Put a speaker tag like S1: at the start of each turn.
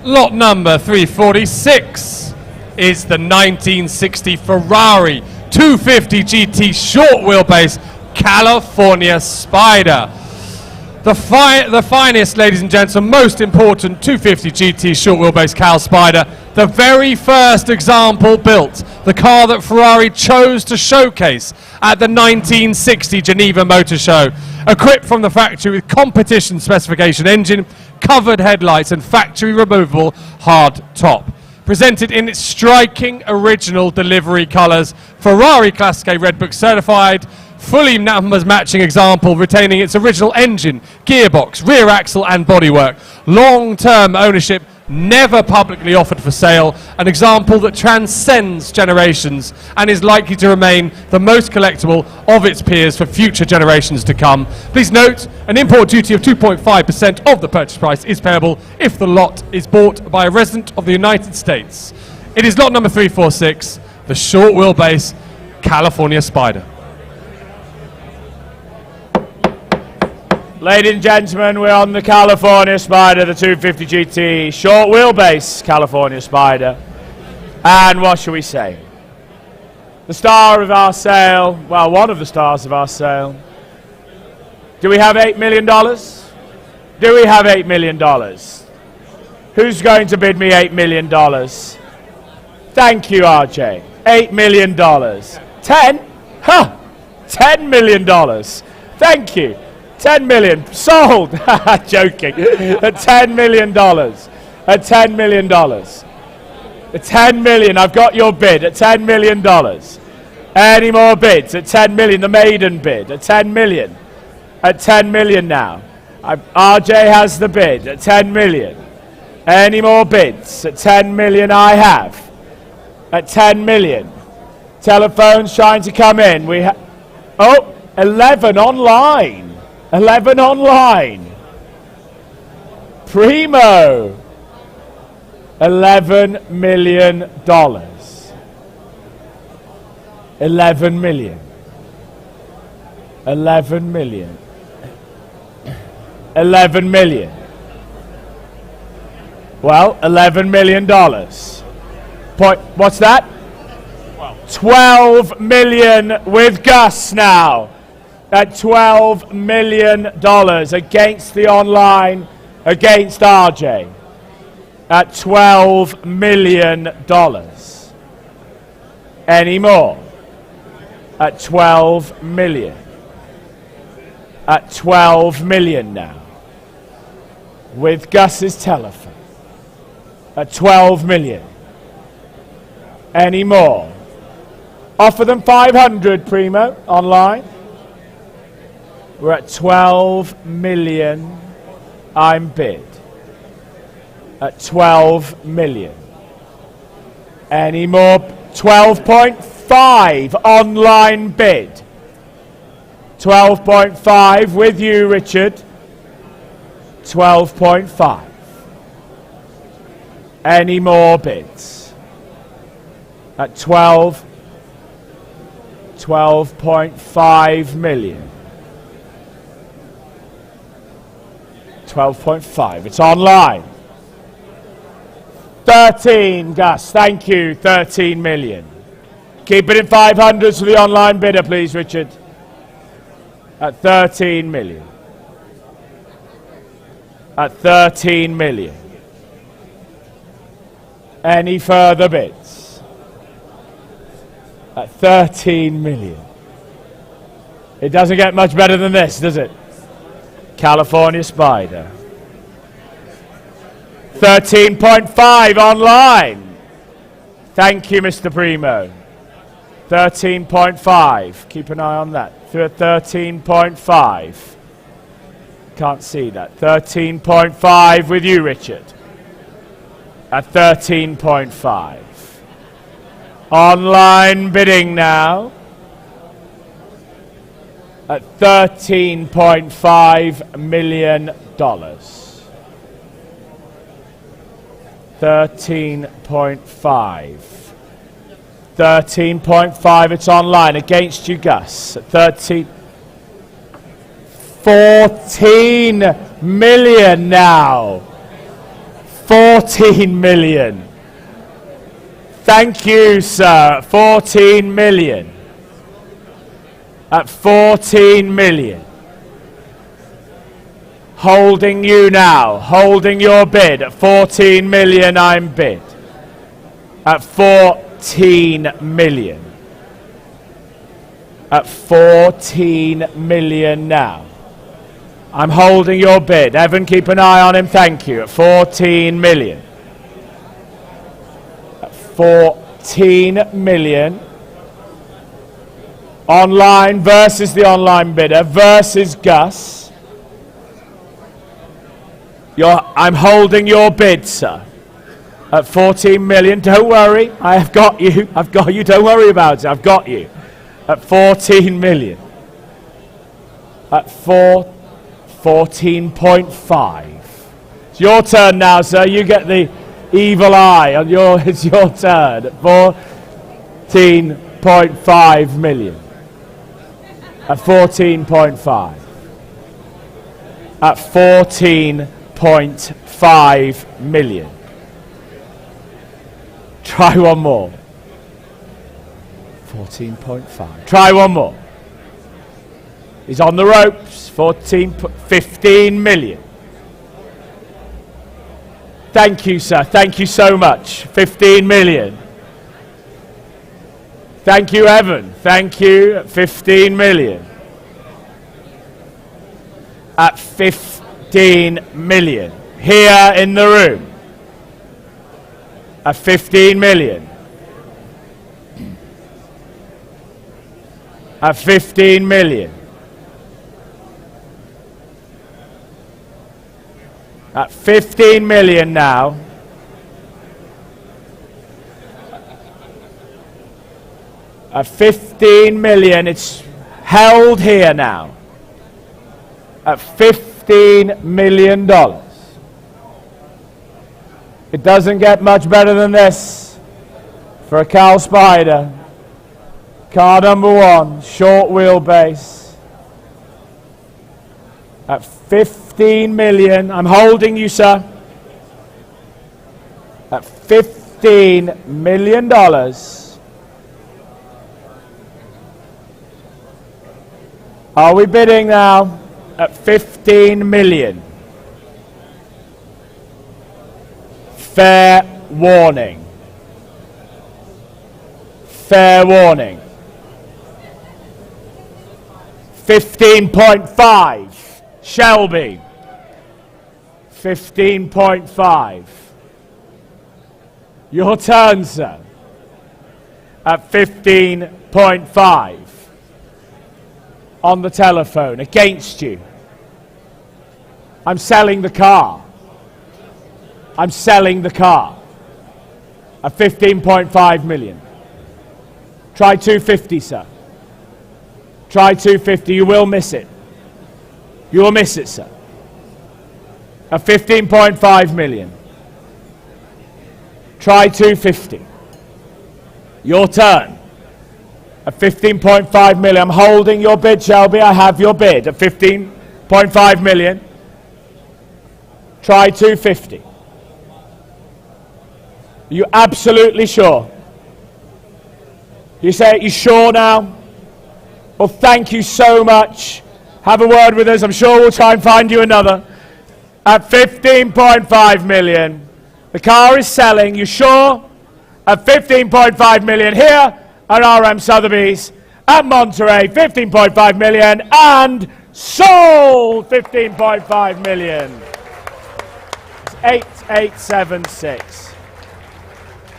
S1: Lot number 346 is the 1960 Ferrari 250 GT short wheelbase California Spider. The finest, ladies and gents, and most important 250 GT short wheelbase Cal Spider. The very first example built. The car that Ferrari chose to showcase at the 1960 Geneva Motor Show. Equipped from the factory with competition specification engine, covered headlights and factory removable hard top. Presented in its striking original delivery colours, Ferrari Classiche Red Book certified, fully numbers matching example, retaining its original engine, gearbox, rear axle and bodywork. Long-term ownership, never publicly offered for sale. An example that transcends generations and is likely to remain the most collectible of its peers for future generations to come. Please note, an import duty of 2.5% of the purchase price is payable if the lot is bought by a resident of the United States. It is lot number 346, the short wheelbase California Spider.
S2: Ladies and gentlemen, we're on the California Spider, the 250 GT short wheelbase California Spider. And what shall we say? The star of our sale, well, one of the stars of our sale. Do we have $8 million? Do we have $8 million? Who's going to bid me $8 million? Thank you, RJ. $8 million. 10? Huh. $10 million. Thank you. 10 million sold. Joking. At $10 million. At $10 million. At 10 million. I've got your bid at $10 million. Any more bids? At 10 million. The maiden bid at 10 million. At 10 million now. RJ has the bid at 10 million. Any more bids? At 10 million I have. At 10 million. Telephones trying to come in. We have 11 online. 11 online. Primo. $11 million. 11 million. 11 million. 11 million. Well, $11 million. What's that? 12 million with Gus now. At $12 million against the online, against RJ. At $12 million. Any more? At 12 million. At 12 million now. With Gus's telephone. At 12 million. Any more? Offer them 500, Primo, online. We're at 12 million. I'm bid. At 12 million. Any more? 12.5 online bid. 12.5 with you, Richard. 12.5. Any more bids? At 12.5 million. 12.5. It's online. 13, Gus. Thank you. 13 million. Keep it in 500s for the online bidder, please, Richard. At 13 million. At 13 million. Any further bids? At 13 million. It doesn't get much better than this, does it? California Spider. 13.5 online. Thank you, Mr. Primo. 13.5. Keep an eye on that. 13.5. Can't see that. 13.5 with you, Richard. At 13.5. Online bidding now. At $13.5 million. 13.5. 13.5, it's online against you, Gus. At 14 million now. 14 million. Thank you, sir. 14 million. At 14 million. Holding you now. Holding your bid. At 14 million, I'm bid. At 14 million. At 14 million now. I'm holding your bid. Evan, keep an eye on him. Thank you. At 14 million. At 14 million. Online versus the online bidder versus Gus. I'm holding your bid, sir. At 14 million. Don't worry. I have got you. I've got you. Don't worry about it. I've got you. At 14 million. At 14.5. It's your turn now, sir. You get the evil eye on your. It's your turn. At 14.5 million. At 14.5. At 14.5 million. Try one more. 14.5. Try one more. He's on the ropes. 15 million. Thank you, sir. Thank you so much. 15 million. Thank you, Evan. Thank you. 15 million. At 15 million. Here in the room. At 15 million. At 15 million. At 15 million now. At 15 million, it's held here now. At $15 million. It doesn't get much better than this for a Cal Spider. Car number 1, short wheelbase. At 15 million. I'm holding you, sir. At $15 million. Are we bidding now? At 15 million. Fair warning. Fair warning. 15.5. Shelby. 15.5. Your turn, sir. At 15.5. On the telephone, against you. I'm selling the car. I'm selling the car. At 15.5 million. Try 250, sir. Try 250. You will miss it. You will miss it, sir. At 15.5 million. Try 250. Your turn. At 15.5 million. I'm holding your bid, Shelby. I have your bid. At 15.5 million. Try 250. Are you absolutely sure? You say, you sure now? Well, thank you so much. Have a word with us. I'm sure we'll try and find you another. At 15.5 million. The car is selling. You sure? At 15.5 million here at RM Sothebys at Monterey. 15.5 million and sold. 15.5 million. It's 8876.